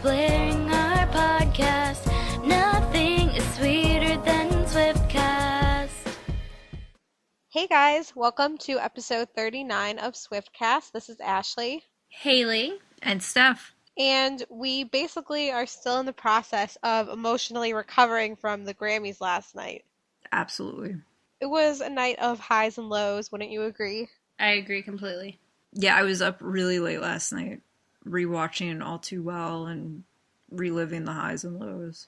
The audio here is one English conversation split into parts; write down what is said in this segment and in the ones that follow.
blaring our podcast. Nothing is sweeter than Swiftcast. Hey guys, welcome to episode 39 of Swiftcast. This is Ashley. Haley. And Steph. And we basically are still in the process of emotionally recovering from the Grammys last night. Absolutely. It was a night of highs and lows, wouldn't you agree? I agree completely. Yeah, I was up really late last night, rewatching All Too Well and reliving the highs and lows.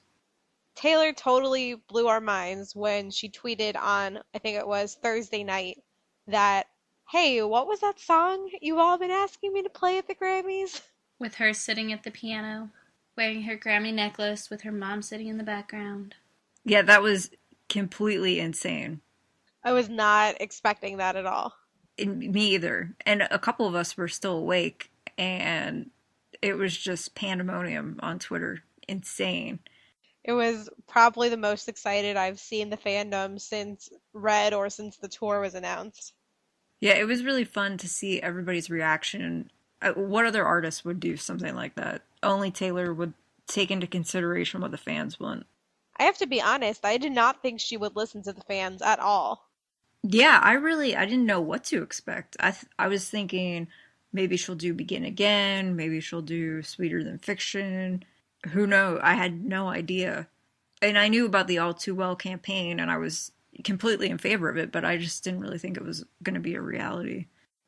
Taylor totally blew our minds when she tweeted on, I think it was Thursday night, that, hey, what was that song you've all been asking me to play at the Grammys? With her sitting at the piano, wearing her Grammy necklace with her mom sitting in the background. Yeah, that was completely insane. I was not expecting that at all. Me either. And a couple of us were still awake, and it was just pandemonium on Twitter. Insane. It was probably the most excited I've seen the fandom since Red or since the tour was announced. Yeah, it was really fun to see everybody's reaction. What other artist would do something like that? Only Taylor would take into consideration what the fans want. I have to be honest, I did not think she would listen to the fans at all. Yeah, I didn't know what to expect. I was thinking maybe she'll do Begin Again, maybe she'll do Sweeter Than Fiction. Who knows? I had no idea. And I knew about the All Too Well campaign, and I was completely in favor of it, but I just didn't really think it was going to be a reality.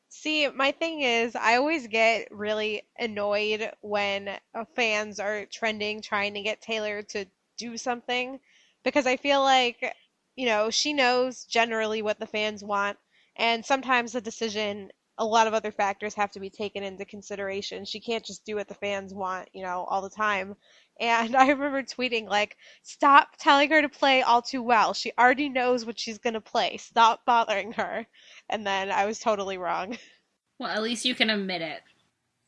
See, my thing is, I always get really annoyed when fans are trending trying to get Taylor to do something, because I feel like, she knows generally what the fans want, and sometimes the decision, a lot of other factors have to be taken into consideration. She can't just do what the fans want, all the time. And I remember tweeting, like, stop telling her to play All Too Well. She already knows what she's going to play. Stop bothering her. And then I was totally wrong. Well, at least you can admit it.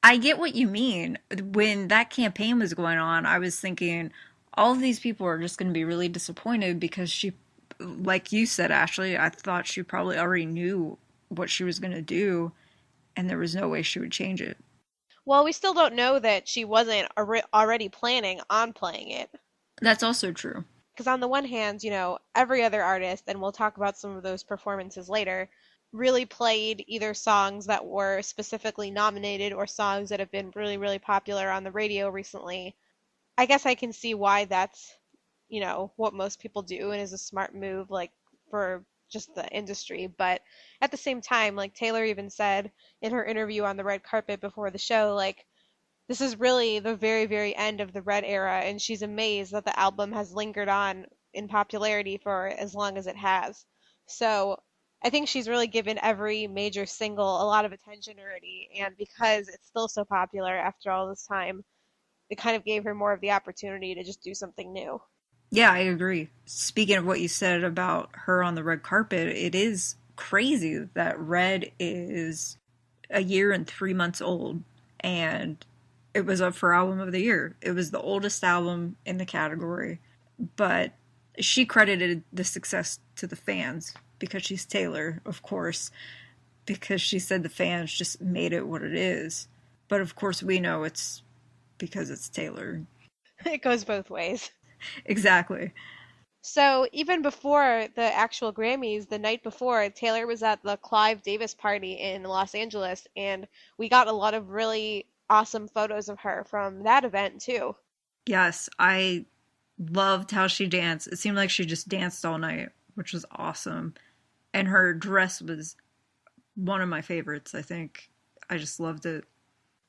I get what you mean. When that campaign was going on, I was thinking all of these people are just going to be really disappointed because she, like you said, Ashley, I thought she probably already knew what she was going to do, and there was no way she would change it. Well, we still don't know that she wasn't already planning on playing it. That's also true. Because on the one hand, every other artist, and we'll talk about some of those performances later, really played either songs that were specifically nominated or songs that have been really, really popular on the radio recently. I guess I can see why that's, what most people do and is a smart move, like, for just the industry. But at the same time, like Taylor even said in her interview on the red carpet before the show, like, this is really the very, very end of the Red era, and she's amazed that the album has lingered on in popularity for as long as it has. So I think she's really given every major single a lot of attention already, and because it's still so popular after all this time, it kind of gave her more of the opportunity to just do something new. Yeah, I agree. Speaking of what you said about her on the red carpet, it is crazy that Red is a year and 3 months old, and it was up for Album of the Year. It was the oldest album in the category, but she credited the success to the fans because she's Taylor, of course, because she said the fans just made it what it is. But of course we know it's because it's Taylor. It goes both ways. Exactly. So even before the actual Grammys, the night before, Taylor was at the Clive Davis party in Los Angeles, and we got a lot of really awesome photos of her from that event too. Yes, I loved how she danced. It seemed like she just danced all night, which was awesome. And her dress was one of my favorites, I think. I just loved it.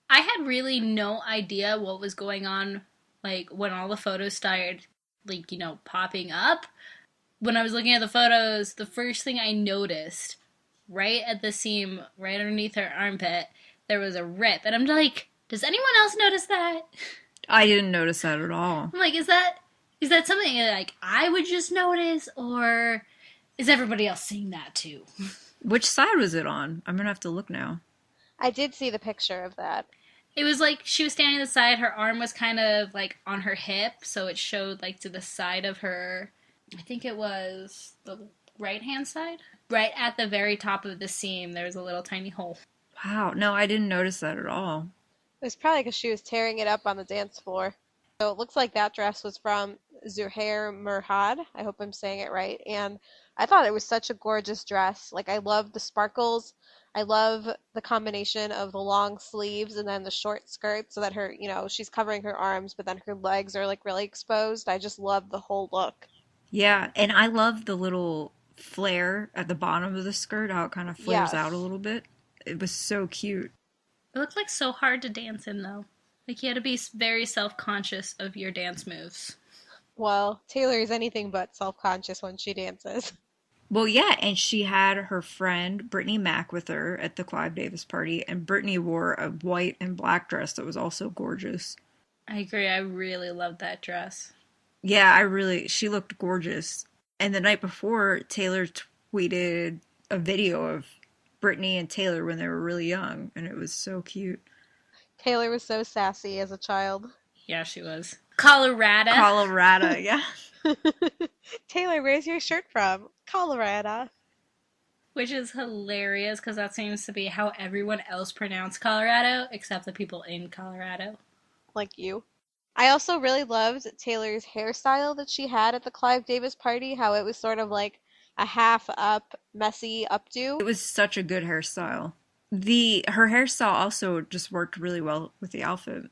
I had really no idea what was going on, like, when all the photos started, like, popping up. When I was looking at the photos, the first thing I noticed, right at the seam, right underneath her armpit, there was a rip. And I'm like, does anyone else notice that? I didn't notice that at all. I'm like, is that something, like, I would just notice, or is everybody else seeing that too? Which side was it on? I'm gonna have to look now. I did see the picture of that. It was like she was standing to the side, her arm was kind of like on her hip, so it showed like to the side of her, I think it was the right hand side. Right at the very top of the seam, there was a little tiny hole. Wow, no, I didn't notice that at all. It was probably because she was tearing it up on the dance floor. So it looks like that dress was from Zuhair Murhad. I hope I'm saying it right. And I thought it was such a gorgeous dress. Like, I love the sparkles. I love the combination of the long sleeves and then the short skirt so that her, she's covering her arms, but then her legs are like really exposed. I just love the whole look. Yeah, and I love the little flare at the bottom of the skirt, how it kind of flares out a Yes. little bit. It was so cute. It looked like so hard to dance in, though. Like, you had to be very self-conscious of your dance moves. Well, Taylor is anything but self-conscious when she dances. Well, yeah, and she had her friend Brittany Mack with her at the Clive Davis party, and Brittany wore a white and black dress that was also gorgeous. I agree. I really loved that dress. Yeah, she looked gorgeous. And the night before, Taylor tweeted a video of Brittany and Taylor when they were really young, and it was so cute. Taylor was so sassy as a child. Yeah, she was. Colorado. Colorado, yeah. Taylor, where's your shirt from? Colorado. Which is hilarious because that seems to be how everyone else pronounced Colorado except the people in Colorado. Like you. I also really loved Taylor's hairstyle that she had at the Clive Davis party, how it was sort of like a half up, messy updo. It was such a good hairstyle. Her hairstyle also just worked really well with the outfit.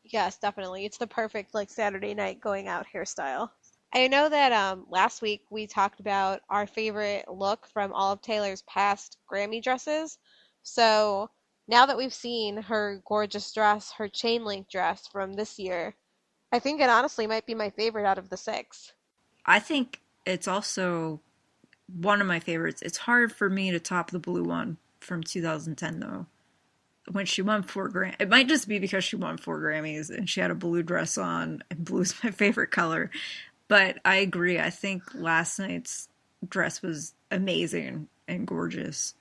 Yes, definitely. It's the perfect like Saturday night going out hairstyle. I know that last week we talked about our favorite look from all of Taylor's past Grammy dresses. So now that we've seen her gorgeous dress, her chain link dress from this year, I think it honestly might be my favorite out of the six. I think it's also one of my favorites. It's hard for me to top the blue one from 2010, though. When she won 4 Grammys, it might just be because she won 4 Grammys and she had a blue dress on, and blue's my favorite color. But I agree. I think last night's dress was amazing and gorgeous.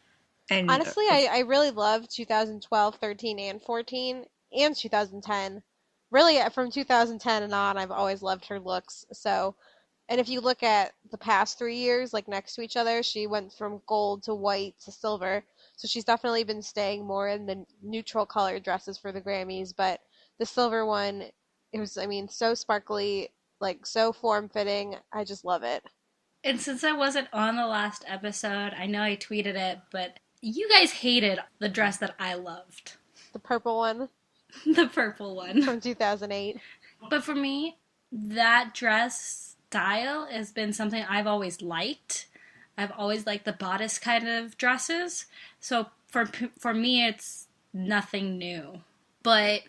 And Honestly, I really loved 2012, 13, and 14, and 2010. Really, from 2010 and on, I've always loved her looks. So, and if you look at the past 3 years, like next to each other, she went from gold to white to silver. So she's definitely been staying more in the neutral color dresses for the Grammys. But the silver one, it was, I mean, so sparkly, like so form-fitting. I just love it. And since I wasn't on the last episode, I know I tweeted it, but you guys hated the dress that I loved. The purple one The purple one. from 2008. But for me, that dress style has been something I've always liked. I've always liked the bodice kind of dresses. So for me, it's nothing new. But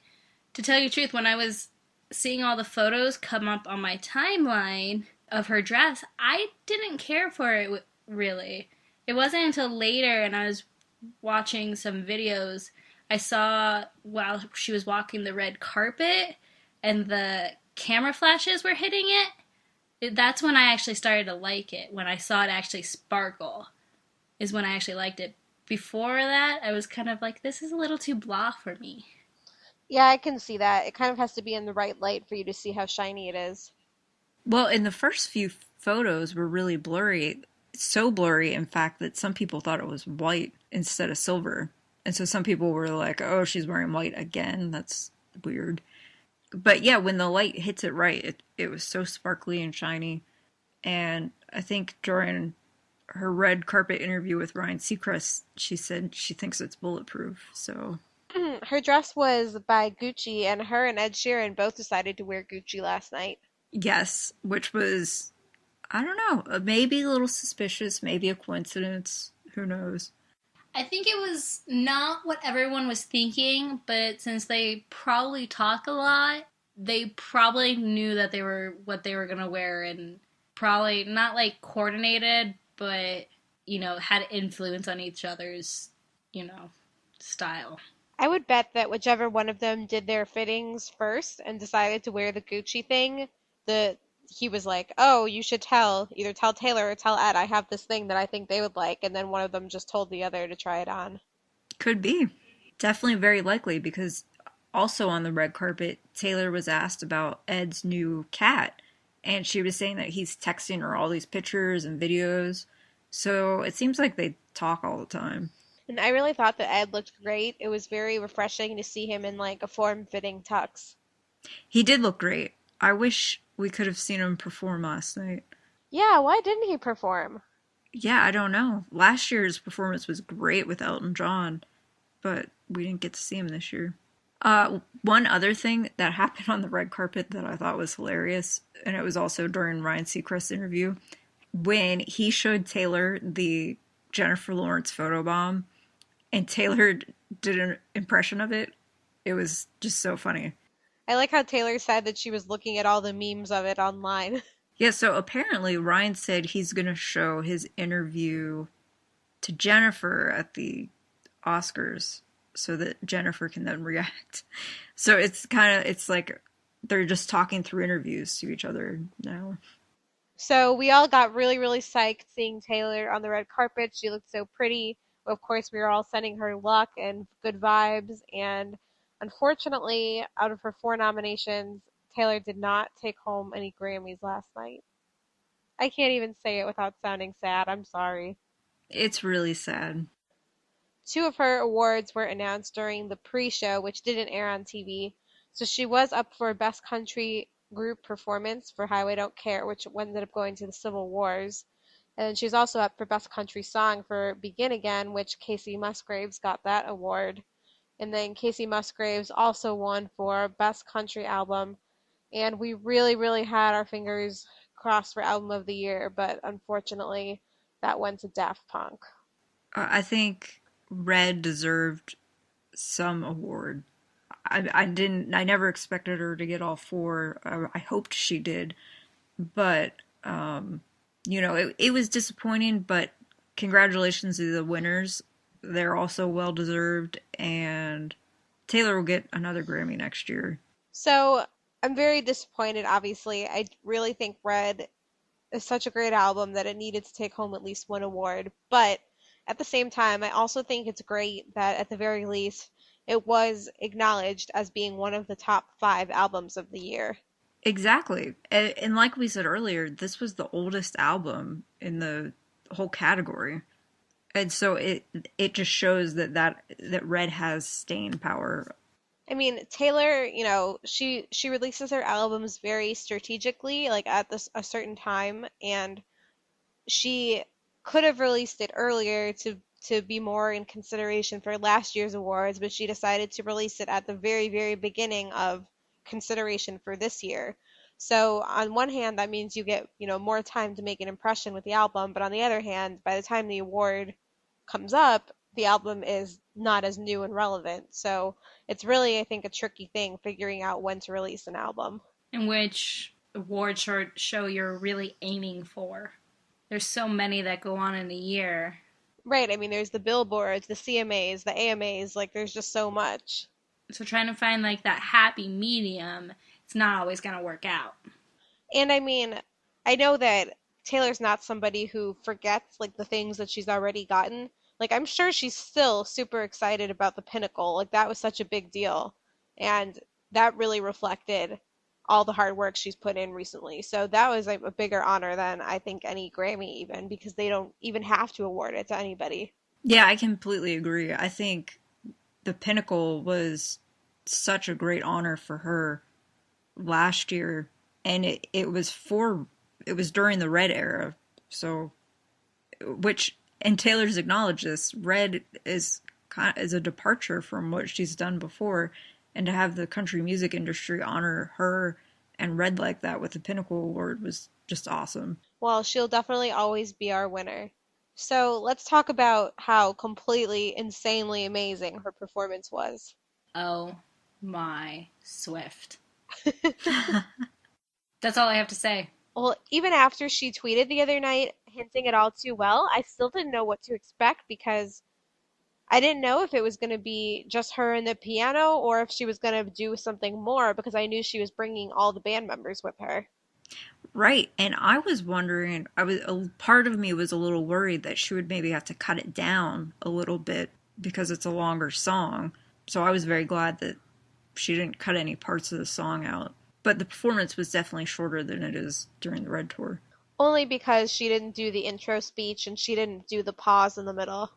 to tell you the truth, when I was seeing all the photos come up on my timeline of her dress, I didn't care for it really. It wasn't until later, and I was watching some videos, I saw while she was walking the red carpet and the camera flashes were hitting it. That's when I actually started to like it. When I saw it actually sparkle is when I actually liked it. Before that, I was kind of like, this is a little too blah for me. Yeah, I can see that. It kind of has to be in the right light for you to see how shiny it is. well, in the first few photos were really blurry. So blurry, in fact, that some people thought it was white instead of silver. And so some people were like, oh, she's wearing white again. That's weird. But yeah, when the light hits it right, it was so sparkly and shiny. And I think during her red carpet interview with Ryan Seacrest, she said she thinks it's bulletproof. So Her dress was by Gucci, and her and Ed Sheeran both decided to wear Gucci last night. yes, which was, I don't know, maybe a little suspicious, maybe a coincidence. Who knows? I think it was not what everyone was thinking, but since they probably talk a lot, they probably knew that they were what they were going to wear, and probably not like coordinated, but had influence on each other's style. I would bet that whichever one of them did their fittings first and decided to wear the Gucci thing, he was like, oh, you should either tell Taylor or tell Ed I have this thing that I think they would like, and then one of them just told the other to try it on. Could be. Definitely very likely, because also on the red carpet, Taylor was asked about Ed's new cat, and she was saying that he's texting her all these pictures and videos. So it seems like they talk all the time. And I really thought that Ed looked great. It was very refreshing to see him in like a form-fitting tux. He did look great. I wish we could have seen him perform last night. Yeah, why didn't he perform? Yeah, I don't know. Last year's performance was great with Elton John, but we didn't get to see him this year. One other thing that happened on the red carpet that I thought was hilarious, and it was also during Ryan Seacrest's interview, when he showed Taylor the Jennifer Lawrence photobomb, and Taylor did an impression of it. It was just so funny. I like how Taylor said that she was looking at all the memes of it online. Yeah, so apparently Ryan said he's going to show his interview to Jennifer at the Oscars so that Jennifer can then react. So it's like they're just talking through interviews to each other now. So we all got really, really psyched seeing Taylor on the red carpet. She looked so pretty. Of course, we were all sending her luck and good vibes. And unfortunately, out of her 4 nominations, Taylor did not take home any Grammys last night. I can't even say it without sounding sad. I'm sorry. It's really sad. 2 of her awards were announced during the pre-show, which didn't air on TV. So she was up for Best Country Group Performance for Highway Don't Care, which ended up going to the Civil Wars. And she's also up for Best Country Song for Begin Again, which Casey Musgraves got that award. And then Casey Musgraves also won for Best Country Album. And we really, really had our fingers crossed for Album of the Year, but unfortunately that went to Daft Punk. I think Red deserved some award. I never expected her to get all 4. I hoped she did, but it was disappointing. But congratulations to the winners; they're also well deserved, and Taylor will get another Grammy next year. So I'm very disappointed. Obviously, I really think Red is such a great album that it needed to take home at least 1 award. But at the same time, I also think it's great that at the very least it was acknowledged as being one of the top 5 albums of the year. Exactly. And like we said earlier, this was the oldest album in the whole category. And so it just shows that Red has staying power. I mean, Taylor, she releases her albums very strategically, like at a certain time, and she could have released it earlier to be more in consideration for last year's awards, but she decided to release it at the very, very beginning of consideration for this year. So on one hand, that means you get, more time to make an impression with the album, but on the other hand, by the time the award comes up, the album is not as new and relevant. So it's really, I think, a tricky thing figuring out when to release an album. And which award show you're really aiming for. There's so many that go on in a year. Right, I mean, there's the Billboards, the CMAs, the AMAs, like, there's just so much. So trying to find, like, that happy medium, it's not always going to work out. And, I mean, I know that Taylor's not somebody who forgets, like, the things that she's already gotten. Like, I'm sure she's still super excited about the Pinnacle. Like, that was such a big deal. And that really reflected all the hard work she's put in recently. So that was like a bigger honor than I think any Grammy even, because they don't even have to award it to anybody. Yeah, I completely agree. I think the Pinnacle was such a great honor for her last year, and it was during the Red era. So and Taylor's acknowledged this. Red is a departure from what she's done before. And to have the country music industry honor her and Red like that with the Pinnacle Award was just awesome. Well, she'll definitely always be our winner. So let's talk about how completely, insanely amazing her performance was. Oh my Swift. That's all I have to say. Well, even after she tweeted the other night hinting at all too well, I still didn't know what to expect because I didn't know if it was going to be just her and the piano or if she was going to do something more because I knew she was bringing all the band members with her. Right. And I was wondering, part of me was a little worried that she would maybe have to cut it down a little bit because it's a longer song. So I was very glad that she didn't cut any parts of the song out. But the performance was definitely shorter than it is during the Red Tour. Only because she didn't do the intro speech and she didn't do the pause in the middle.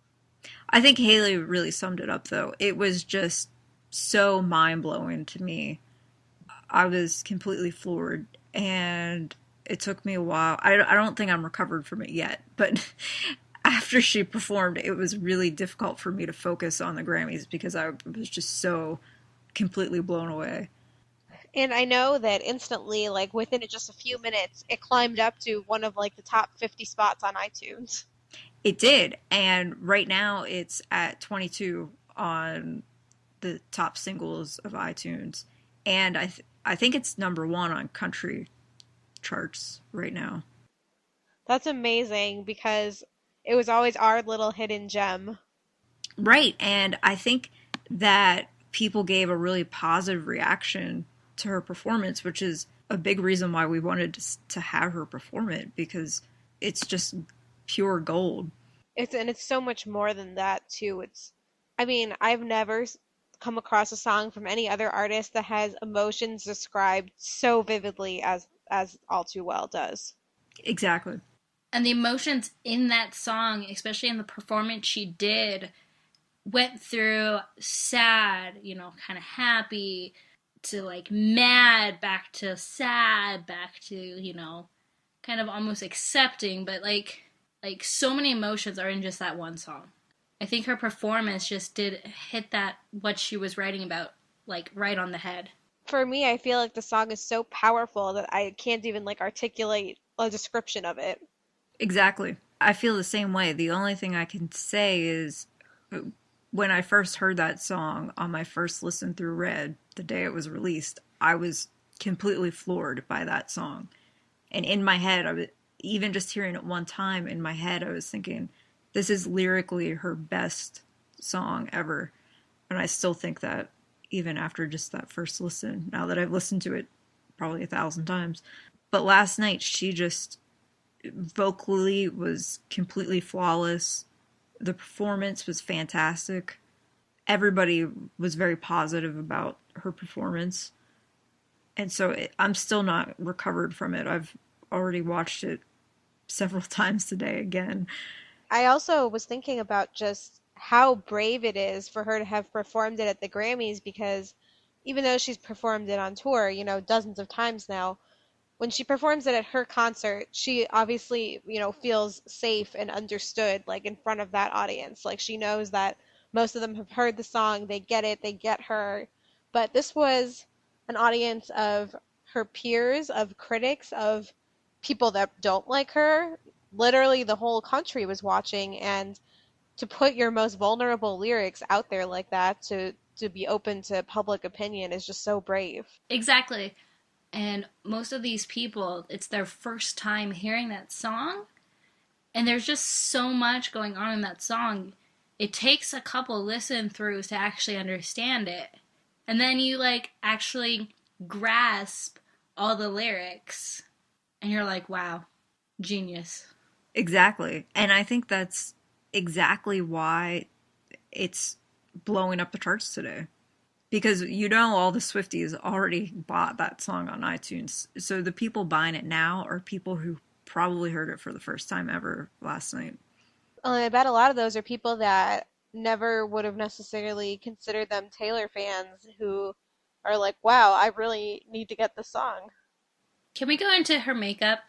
I think Haley really summed it up, though. It was just so mind-blowing to me. I was completely floored, and it took me a while. I don't think I'm recovered from it yet, but after she performed, it was really difficult for me to focus on the Grammys because I was just so completely blown away. And I know that instantly, like within just a few minutes, it climbed up to one of like the top 50 spots on iTunes. It did, and right now it's at 22 on the top singles of iTunes, and I think it's number one on country charts right now. That's amazing because it was always our little hidden gem. Right, and I think that people gave a really positive reaction to her performance, which is a big reason why we wanted to have her perform it, because it's just pure gold. It's so much more than that too. I mean, I've never come across a song from any other artist that has emotions described so vividly as All Too Well does. Exactly. And the emotions in that song, especially in the performance she did, went through sad, kind of happy, to like mad, back to sad, back to, kind of almost accepting, but like so many emotions are in just that one song. I think her performance just did hit that, what she was writing about, like right on the head. For me, I feel like the song is so powerful that I can't even like articulate a description of it. Exactly. I feel the same way. The only thing I can say is when I first heard that song on my first listen through Red, the day it was released, I was completely floored by that song. And in my head, even just hearing it one time in my head, I was thinking, this is lyrically her best song ever. And I still think that even after just that first listen, now that I've listened to it probably 1,000 times. But last night, she just vocally was completely flawless. The performance was fantastic. Everybody was very positive about her performance. And so I'm still not recovered from it. I've already watched it several times today again. I also was thinking about just how brave it is for her to have performed it at the Grammys, because even though she's performed it on tour, dozens of times now, when she performs it at her concert, she obviously, feels safe and understood, like in front of that audience. Like she knows that most of them have heard the song, they get it, they get her. But this was an audience of her peers, of critics, of people that don't like her. Literally the whole country was watching, and to put your most vulnerable lyrics out there like that, to be open to public opinion, is just so brave. Exactly. And most of these people, it's their first time hearing that song, and there's just so much going on in that song. It takes a couple listen throughs to actually understand it. And then you actually grasp all the lyrics, and you're like, wow, genius. Exactly. And I think that's exactly why it's blowing up the charts today. Because all the Swifties already bought that song on iTunes. So the people buying it now are people who probably heard it for the first time ever last night. Well, I bet a lot of those are people that never would have necessarily considered them Taylor fans, who are like, wow, I really need to get the song. Can we go into her makeup?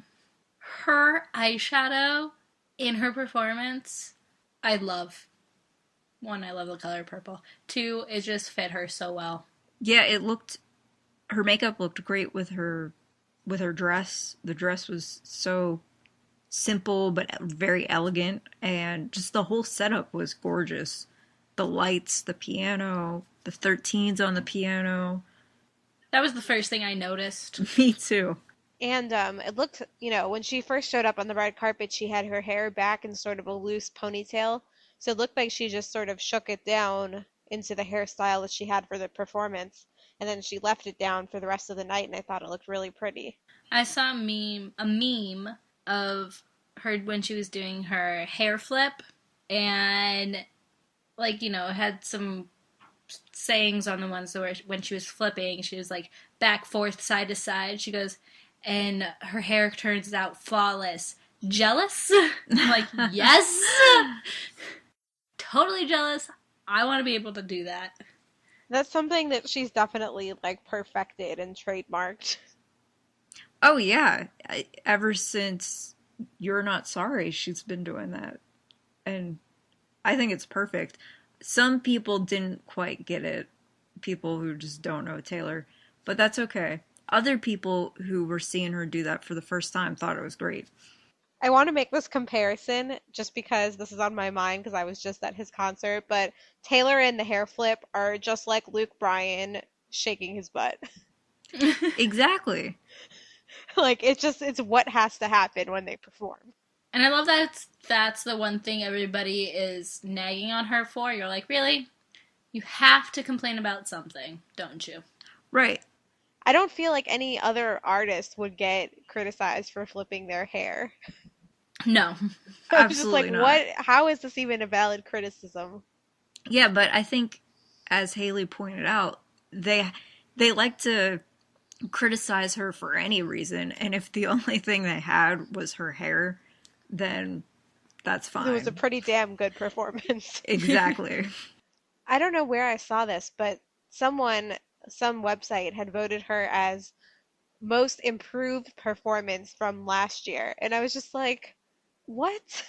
Her eyeshadow in her performance, I love. One, I love the color purple. Two, it just fit her so well. Yeah, her makeup looked great with her dress. The dress was so simple but very elegant, and just the whole setup was gorgeous. The lights, the piano, the 13s on the piano. That was the first thing I noticed. Me too. And it looked, when she first showed up on the red carpet, she had her hair back in sort of a loose ponytail. So it looked like she just sort of shook it down into the hairstyle that she had for the performance. And then she left it down for the rest of the night, and I thought it looked really pretty. I saw a meme of her when she was doing her hair flip, and it had some sayings on the ones where when she was flipping, she was like back, forth, side to side. She goes, and her hair turns out flawless. Jealous? I'm like, yes! totally jealous. I want to be able to do that. That's something that she's definitely like perfected and trademarked. Oh yeah, ever since You're Not Sorry, she's been doing that, and I think it's perfect. Some people didn't quite get it, people who just don't know Taylor, but that's okay. Other people who were seeing her do that for the first time thought it was great. I want to make this comparison just because this is on my mind because I was just at his concert, but Taylor and the hair flip are just like Luke Bryan shaking his butt. Exactly. Like it's what has to happen when they perform. And I love that that's the one thing everybody is nagging on her for. You're like, really? You have to complain about something, don't you? Right. I don't feel like any other artist would get criticized for flipping their hair. No. I was just like, Absolutely not. what? How is this even a valid criticism? Yeah, but I think, as Haley pointed out, they like to criticize her for any reason, and if the only thing they had was her hair, then that's fine. It was a pretty damn good performance. Exactly. I don't know where I saw this, but some website had voted her as most improved performance from last year, and I was just like, what?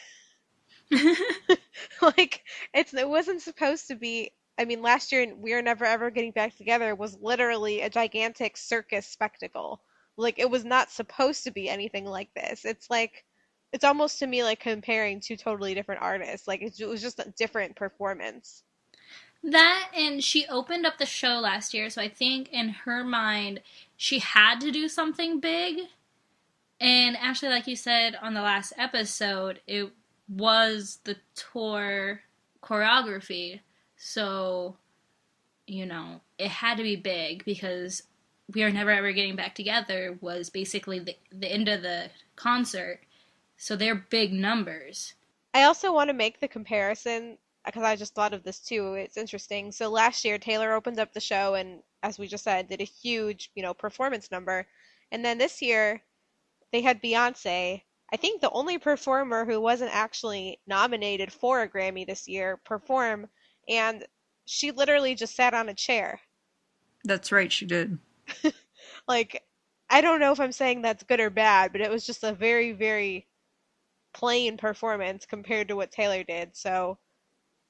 Like it wasn't supposed to be. I mean, last year We Are Never Ever Getting Back Together was literally a gigantic circus spectacle. Like it was not supposed to be anything like this. It's like it's almost to me like comparing two totally different artists. Like it was just a different performance. That, and she opened up the show last year, so I think in her mind, she had to do something big. And actually, like you said on the last episode, it was the tour choreography. So, it had to be big because We Are Never Ever Getting Back Together was basically the end of the concert. So they're big numbers. I also want to make the comparison because I just thought of this too. It's interesting. So last year, Taylor opened up the show and, as we just said, did a huge, performance number. And then this year, they had Beyonce. I think the only performer who wasn't actually nominated for a Grammy this year perform, and she literally just sat on a chair. That's right, she did. Like, I don't know if I'm saying that's good or bad, but it was just a very, very plain performance compared to what Taylor did. So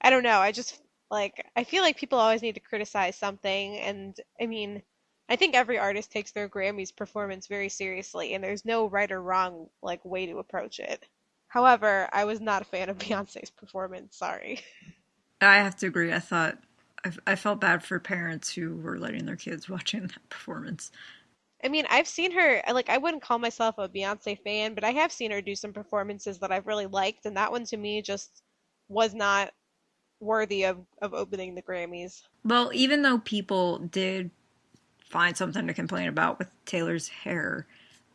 I don't know. I just I feel like people always need to criticize something, and I mean, I think every artist takes their Grammys performance very seriously, and there's no right or wrong way to approach it. However, I was not a fan of Beyonce's performance. Sorry. I have to agree. I felt bad for parents who were letting their kids watching that performance. I mean, I've seen her, I wouldn't call myself a Beyonce fan, but I have seen her do some performances that I've really liked, and that one to me just was not worthy of opening the Grammys. Well, even though people did find something to complain about with Taylor's hair,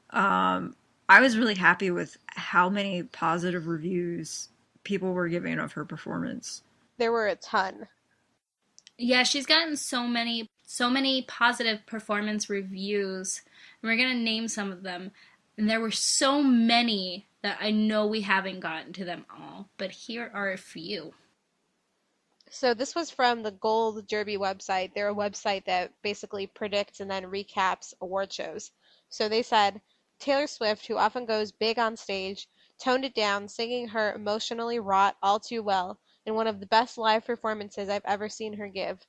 I was really happy with how many positive reviews people were giving of her performance. There were a ton. Yeah, she's gotten so many positive performance reviews. And we're going to name some of them. And there were so many that I know we haven't gotten to them all. But here are a few. So this was from the Gold Derby website. They're a website that basically predicts and then recaps award shows. So they said, Taylor Swift, who often goes big on stage, toned it down, singing her emotionally wrought all too well in one of the best live performances I've ever seen her give.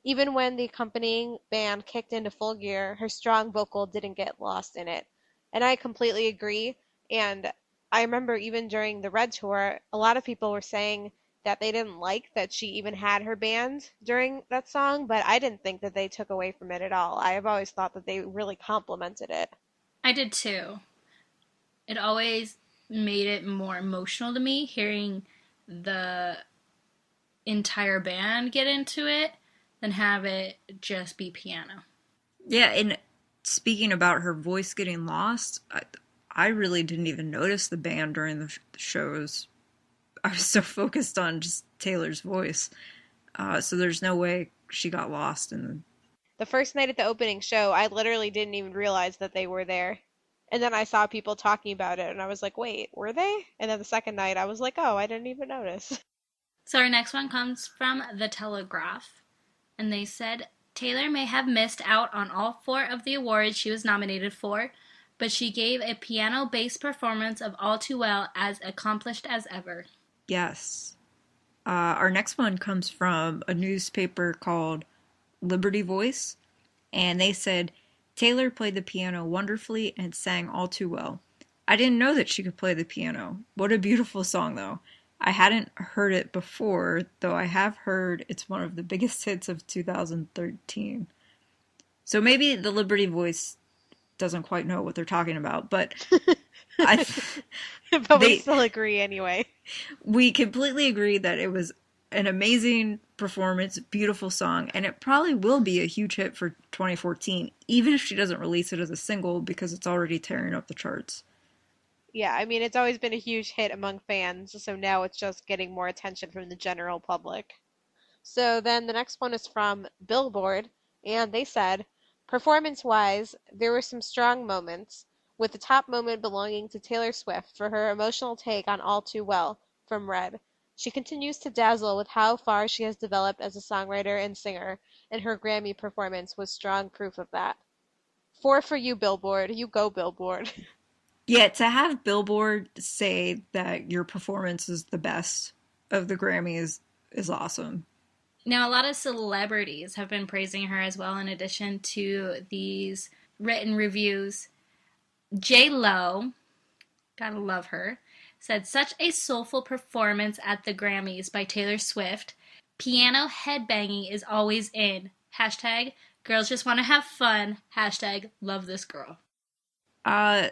Even when the accompanying band kicked into full gear, her strong vocal didn't get lost in it. And I completely agree. And I remember even during the Red Tour, a lot of people were saying that they didn't like that she even had her band during that song, but I didn't think that they took away from it at all. I have always thought that they really complimented it. I did too. It always made it more emotional to me hearing the entire band get into it than have it just be piano. Yeah, and speaking about her voice getting lost, I really didn't even notice the band during the shows. I was so focused on just Taylor's voice. So there's no way she got lost in the first night at the opening show. I literally didn't even realize that they were there. And then I saw people talking about it, and I was like, wait, were they? And then the second night, I was like, oh, I didn't even notice. So our next one comes from The Telegraph, and they said, Taylor may have missed out on all 4 of the awards she was nominated for, but she gave a piano-based performance of All Too Well as accomplished as ever. Yes. Our next one comes from a newspaper called Liberty Voice, and they said, Taylor played the piano wonderfully and sang All Too Well. I didn't know that she could play the piano. What a beautiful song, though. I hadn't heard it before, though I have heard it's one of the biggest hits of 2013. So maybe the Liberty Voice doesn't quite know what they're talking about, but We still agree anyway. We completely agree that it was an amazing performance, beautiful song, and it probably will be a huge hit for 2014, even if she doesn't release it as a single because it's already tearing up the charts. Yeah, I mean, it's always been a huge hit among fans, so now it's just getting more attention from the general public. So then the next one is from Billboard, and they said, performance-wise, there were some strong moments, with the top moment belonging to Taylor Swift for her emotional take on All Too Well from Red. She continues to dazzle with how far she has developed as a songwriter and singer, and her Grammy performance was strong proof of that. 4 for you, Billboard. You go, Billboard. Yeah, to have Billboard say that your performance is the best of the Grammys is awesome. Now, a lot of celebrities have been praising her as well, in addition to these written reviews. J.Lo, gotta love her, said, such a soulful performance at the Grammys by Taylor Swift. Piano headbanging is always in. Hashtag, girls just want to have fun. Hashtag, love this girl.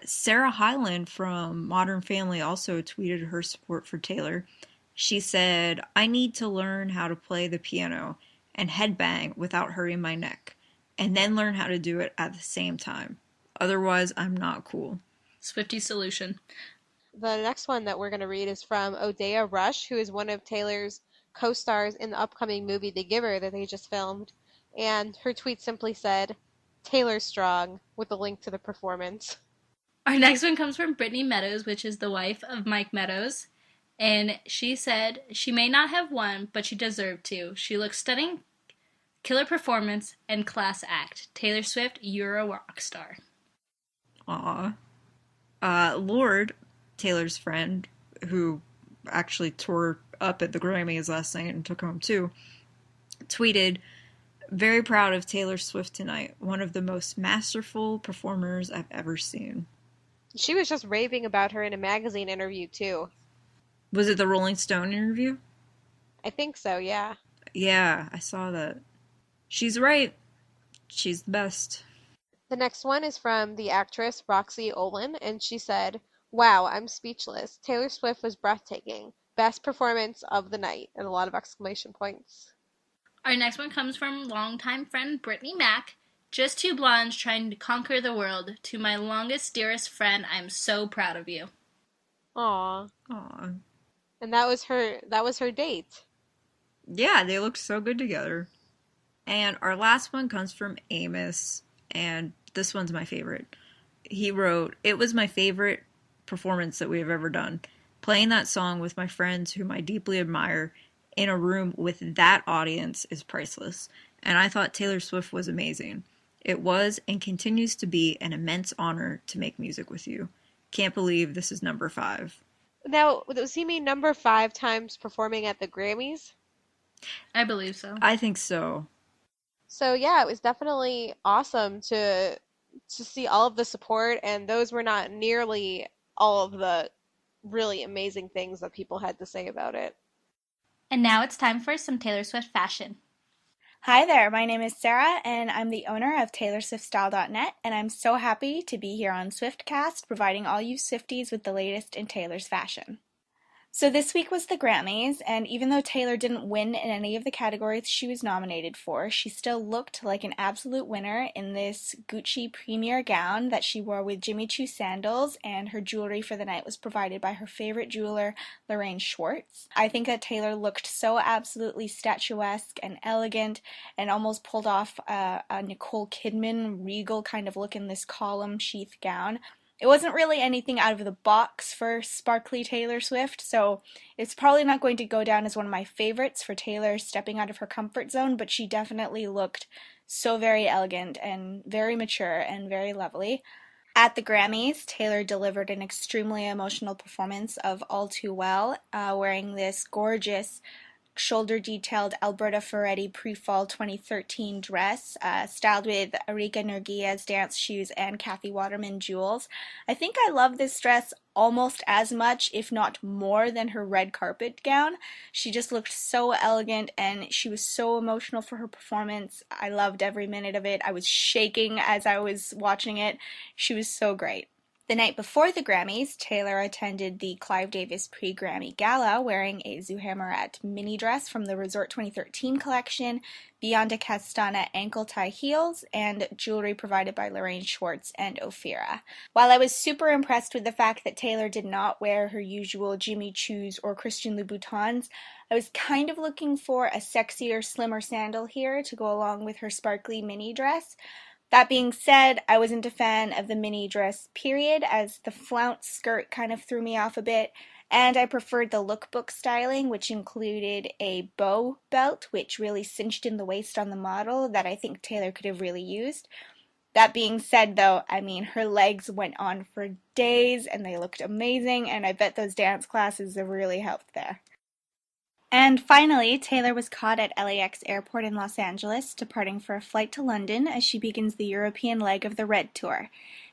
Sarah Hyland from Modern Family also tweeted her support for Taylor. She said, I need to learn how to play the piano and headbang without hurting my neck, and then learn how to do it at the same time. Otherwise, I'm not cool. Swiftie solution. The next one that we're going to read is from Odeya Rush, who is one of Taylor's co-stars in the upcoming movie The Giver that they just filmed. And her tweet simply said, Taylor strong, with a link to the performance. Our next one comes from Brittany Meadows, which is the wife of Mike Meadows. And she said, she may not have won, but she deserved to. She looks stunning, killer performance, and class act. Taylor Swift, you're a rock star. Aw. Lorde, Taylor's friend, who actually tore up at the Grammys last night and took home too, tweeted, very proud of Taylor Swift tonight. One of the most masterful performers I've ever seen. She was just raving about her in a magazine interview, too. Was it the Rolling Stone interview? I think so, yeah. Yeah, I saw that. She's right. She's the best. The next one is from the actress Roxy Olin, and she said, wow, I'm speechless. Taylor Swift was breathtaking. Best performance of the night, and a lot of exclamation points. Our next one comes from longtime friend Brittany Mack. Just 2 blondes trying to conquer the world. To my longest, dearest friend, I'm so proud of you. Aww. Aw. And that was her date. Yeah, they look so good together. And our last one comes from Amos, and this one's my favorite. He wrote, it was my favorite performance that we have ever done. Playing that song with my friends whom I deeply admire in a room with that audience is priceless. And I thought Taylor Swift was amazing. It was and continues to be an immense honor to make music with you. Can't believe this is number 5. Now, does he mean number 5 times performing at the Grammys? I believe so. I think so. So yeah, it was definitely awesome to see all of the support, and those were not nearly all of the really amazing things that people had to say about it. And now it's time for some Taylor Swift fashion. Hi there, my name is Sarah, and I'm the owner of TaylorSwiftStyle.net, and I'm so happy to be here on Swiftcast, providing all you Swifties with the latest in Taylor's fashion. So this week was the Grammys, and even though Taylor didn't win in any of the categories she was nominated for, she still looked like an absolute winner in this Gucci premier gown that she wore with Jimmy Choo sandals, and her jewelry for the night was provided by her favorite jeweler, Lorraine Schwartz. I think that Taylor looked so absolutely statuesque and elegant and almost pulled off a Nicole Kidman regal kind of look in this column sheath gown. It wasn't really anything out of the box for sparkly Taylor Swift, so it's probably not going to go down as one of my favorites for Taylor stepping out of her comfort zone, but she definitely looked so very elegant and very mature and very lovely. At the Grammys, Taylor delivered an extremely emotional performance of All Too Well, wearing this gorgeous shoulder-detailed Alberta Ferretti pre-fall 2013 dress, styled with Erika Nurgia's dance shoes and Kathy Waterman jewels. I think I love this dress almost as much, if not more, than her red carpet gown. She just looked so elegant, and she was so emotional for her performance. I loved every minute of it. I was shaking as I was watching it. She was so great. The night before the Grammys, Taylor attended the Clive Davis pre-Grammy Gala wearing a Zuhammerat mini dress from the Resort 2013 collection, Beyond a Castana ankle tie heels, and jewelry provided by Lorraine Schwartz and Ophira. While I was super impressed with the fact that Taylor did not wear her usual Jimmy Choos or Christian Louboutins, I was kind of looking for a sexier, slimmer sandal here to go along with her sparkly mini dress. That being said, I wasn't a fan of the mini dress period, as the flounce skirt kind of threw me off a bit, and I preferred the lookbook styling, which included a bow belt, which really cinched in the waist on the model that I think Taylor could have really used. That being said, though, I mean, her legs went on for days, and they looked amazing, and I bet those dance classes have really helped there. And finally, Taylor was caught at LAX Airport in Los Angeles, departing for a flight to London as she begins the European leg of the Red Tour.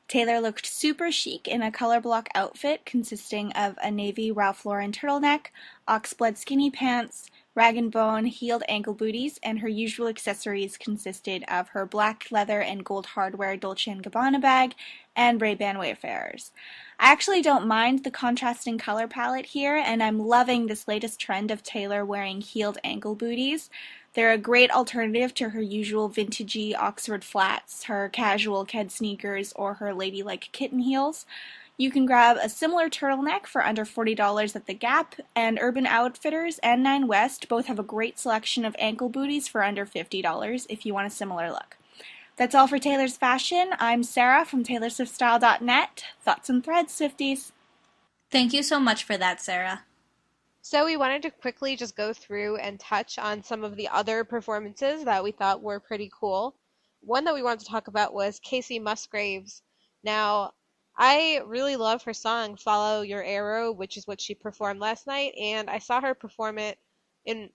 Taylor looked super chic in a color block outfit consisting of a navy Ralph Lauren turtleneck, oxblood skinny pants, rag and bone heeled ankle booties, and her usual accessories consisted of her black leather and gold hardware Dolce & Gabbana bag and Ray-Ban Wayfarers. I actually don't mind the contrasting color palette here, and I'm loving this latest trend of Taylor wearing heeled ankle booties. They're a great alternative to her usual vintagey Oxford flats, her casual Ked sneakers, or her ladylike kitten heels. You can grab a similar turtleneck for under $40 at The Gap, and Urban Outfitters and Nine West both have a great selection of ankle booties for under $50 if you want a similar look. That's all for Taylor's fashion. I'm Sarah from TaylorSwiftStyle.net. Thoughts and threads, Swifties. Thank you so much for that, Sarah. So we wanted to quickly just go through and touch on some of the other performances that we thought were pretty cool. One that we wanted to talk about was Casey Musgraves. Now, I really love her song, Follow Your Arrow, which is what she performed last night, and I saw her perform it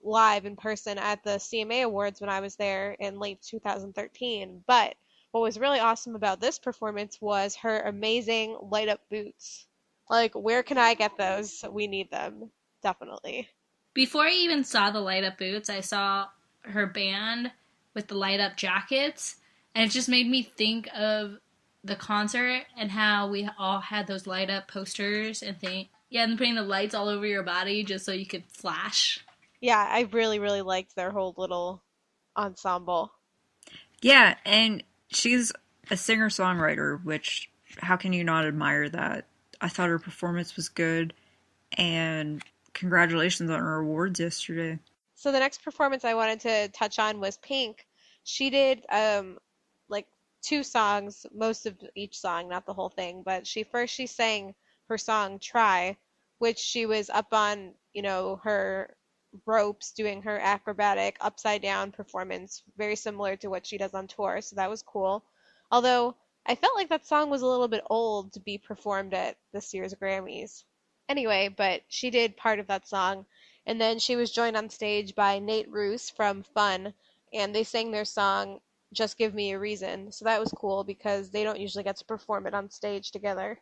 live in person at the CMA Awards when I was there in late 2013. But what was really awesome about this performance was her amazing light-up boots. Like, where can I get those? We need them. Definitely. Before I even saw the light-up boots, I saw her band with the light-up jackets, and it just made me think of the concert and how we all had those light-up posters and things. Yeah, and putting the lights all over your body just so you could flash. Yeah, I really, really liked their whole little ensemble. Yeah, and she's a singer-songwriter, which, how can you not admire that? I thought her performance was good, and congratulations on her awards yesterday. So the next performance I wanted to touch on was Pink. She did like 2 songs, most of each song, not the whole thing, but she sang her song Try, which she was up on, her ropes doing her acrobatic upside down performance, very similar to what she does on tour, so that was cool. Although I felt like that song was a little bit old to be performed at this year's Grammys. Anyway, but she did part of that song, and then she was joined on stage by Nate Roos from Fun, and they sang their song Just Give Me a Reason, so that was cool because they don't usually get to perform it on stage together.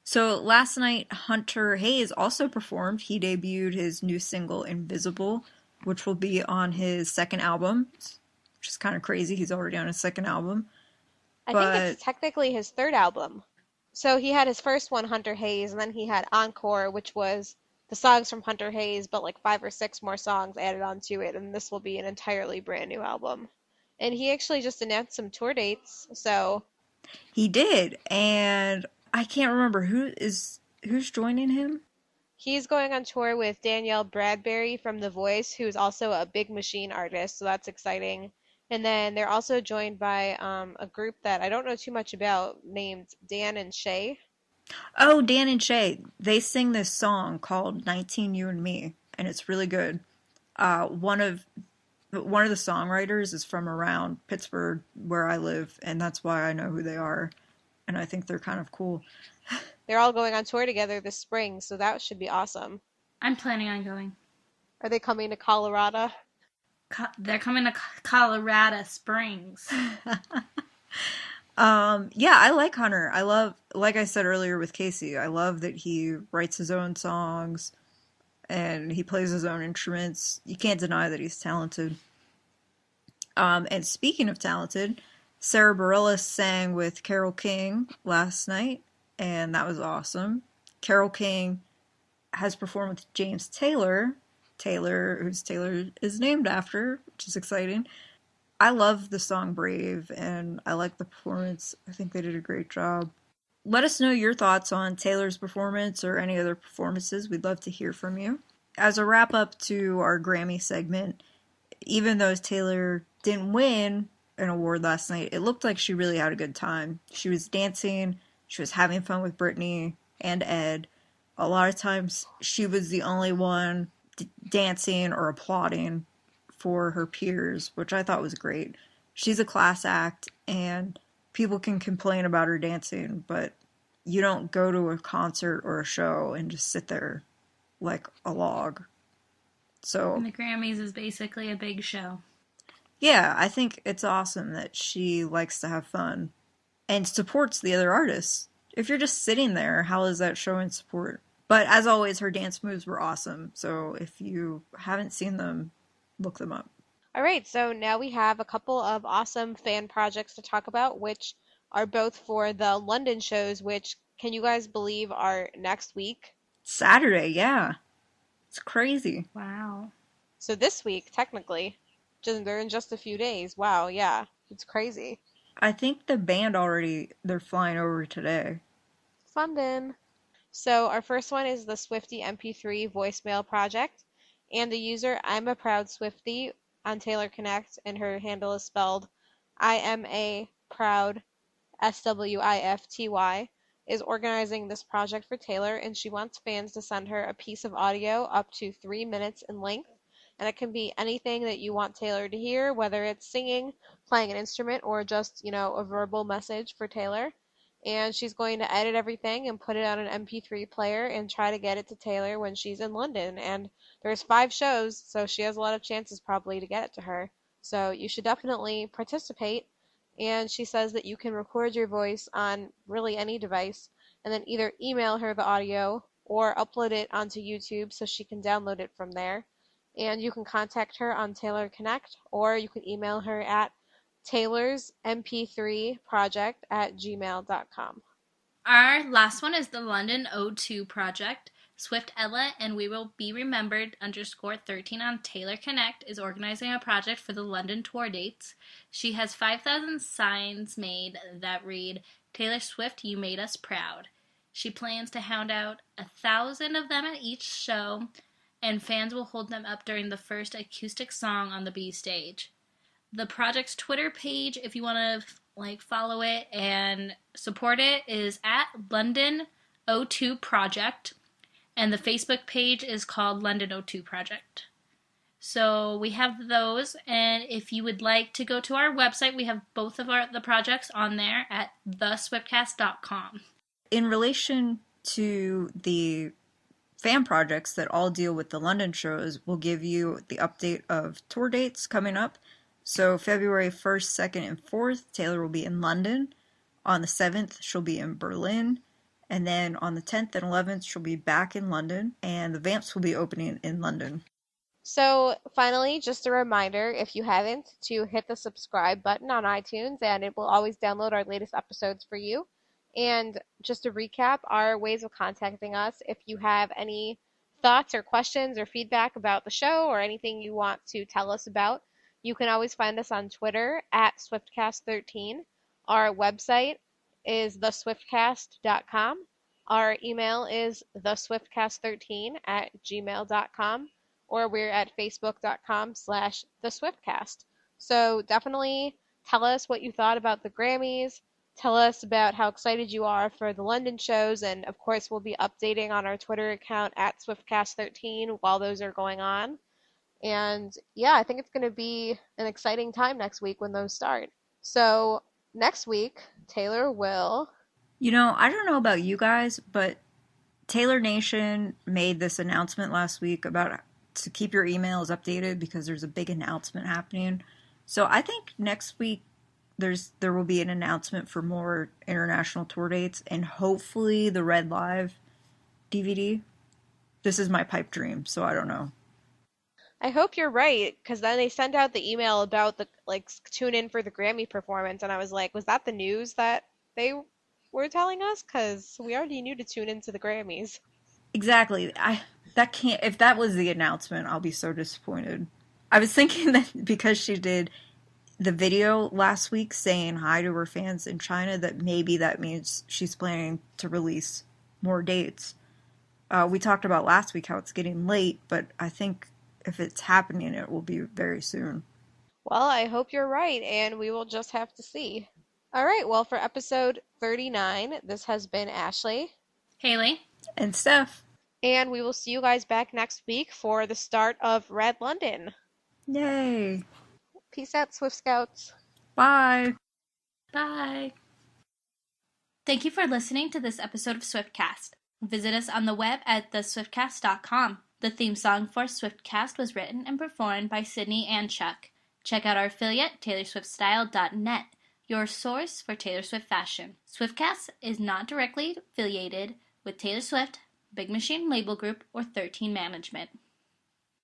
So last night, Hunter Hayes also performed. He debuted his new single, Invisible, which will be on his second album, which is kind of crazy. He's already on his second album. I think it's technically his third album. So he had his first one, Hunter Hayes, and then he had Encore, which was the songs from Hunter Hayes, but like 5 or 6 more songs added onto it, and this will be an entirely brand new album. And he actually just announced some tour dates, so... He did, and I can't remember who's joining him? He's going on tour with Danielle Bradbury from The Voice, who's also a Big Machine artist, so that's exciting. And then they're also joined by a group that I don't know too much about named Dan and Shay. Oh, Dan and Shay, they sing this song called 19 You and Me, and it's really good. One of the songwriters is from around Pittsburgh, where I live, and that's why I know who they are, and I think they're kind of cool. They're all going on tour together this spring, so that should be awesome. I'm planning on going. Are they coming to Colorado? They're coming to Colorado Springs. Yeah, I like Hunter. I love, like I said earlier with Casey, I love that he writes his own songs and he plays his own instruments. You can't deny that he's talented. And speaking of talented, Sarah Bareilles sang with Carole King last night, and that was awesome. Carole King has performed with James Taylor, whose Taylor is named after, which is exciting. I love the song Brave, and I like the performance. I think they did a great job. Let us know your thoughts on Taylor's performance or any other performances. We'd love to hear from you. As a wrap up to our Grammy segment, even though Taylor didn't win an award last night, it looked like she really had a good time. She was dancing, she was having fun with Brittany and Ed. A lot of times she was the only one dancing or applauding for her peers, which I thought was great. She's a class act, and people can complain about her dancing, but you don't go to a concert or a show and just sit there like a log. So And the Grammys is basically a big show. yeah, I think it's awesome that she likes to have fun and supports the other artists. If you're just sitting there, how is that showing support? But as always, her dance moves were awesome. So if you haven't seen them, look them up. All right, so now we have a couple of awesome fan projects to talk about, which are both for the London shows, which, can you guys believe, are next week? Saturday, yeah. It's crazy. Wow. So this week, technically. They're in just a few days. Wow, yeah. It's crazy. I think the band they're flying over today. London. So our first one is the Swiftie MP3 voicemail project. And the user I'm a Proud Swiftie on Taylor Connect, and her handle is spelled I am a proud SWIFTY, is organizing this project for Taylor, and she wants fans to send her a piece of audio up to 3 minutes in length. And it can be anything that you want Taylor to hear, whether it's singing, playing an instrument, or just, a verbal message for Taylor. And she's going to edit everything and put it on an MP3 player and try to get it to Taylor when she's in London. And there's 5 shows, so she has a lot of chances probably to get it to her. So you should definitely participate. And she says that you can record your voice on really any device and then either email her the audio or upload it onto YouTube so she can download it from there. And you can contact her on Taylor Connect, or you can email her at taylorsmp3project@gmail.com. Our last one is the London O2 project. Swift Ella and We Will Be Remembered _13 on Taylor Connect is organizing a project for the London tour dates. She has 5,000 signs made that read, Taylor Swift, you made us proud. She plans to hand out 1,000 of them at each show, and fans will hold them up during the first acoustic song on the B stage. The project's Twitter page, if you want to follow it and support it, is at London O2 Project, and the Facebook page is called London O2 Project. So we have those, and if you would like to go to our website, we have both of the projects on there at theswiftcast.com. In relation to the fan projects that all deal with the London shows, we'll give you the update of tour dates coming up. So February 1st, 2nd, and 4th, Taylor will be in London. On the 7th, she'll be in Berlin. And then on the 10th and 11th, she'll be back in London. And the Vamps will be opening in London. So finally, just a reminder, if you haven't, to hit the subscribe button on iTunes, and it will always download our latest episodes for you. And just to recap our ways of contacting us, if you have any thoughts or questions or feedback about the show or anything you want to tell us about, you can always find us on Twitter at Swiftcast13. Our website is theswiftcast.com. Our email is theswiftcast13@gmail.com, or we're at facebook.com/theswiftcast. So definitely tell us what you thought about the Grammys. Tell us about how excited you are for the London shows, and of course, we'll be updating on our Twitter account at SwiftCast13 while those are going on. And yeah, I think it's going to be an exciting time next week when those start. So next week, Taylor will. I don't know about you guys, but Taylor Nation made this announcement last week about to keep your emails updated because there's a big announcement happening. So I think next week there will be an announcement for more international tour dates and hopefully the Red Live DVD. This is my pipe dream, so I don't know. I hope you're right, because then they sent out the email about the tune in for the Grammy performance, and I was like, was that the news that they were telling us? Because we already knew to tune into the Grammys. Exactly. If that was the announcement, I'll be so disappointed. I was thinking that because she did the video last week saying hi to her fans in China, that maybe that means she's planning to release more dates. We talked about last week how it's getting late, but I think if it's happening, it will be very soon. Well, I hope you're right, and we will just have to see. All right, well, for episode 39, this has been Ashley. Haley. And Steph. And we will see you guys back next week for the start of Red London. Yay. Peace out, Swift Scouts. Bye. Bye. Thank you for listening to this episode of Swiftcast. Visit us on the web at theswiftcast.com. The theme song for Swiftcast was written and performed by Sydney and Chuck. Check out our affiliate, TaylorSwiftStyle.net, your source for Taylor Swift fashion. Swiftcast is not directly affiliated with Taylor Swift, Big Machine Label Group, or 13 Management.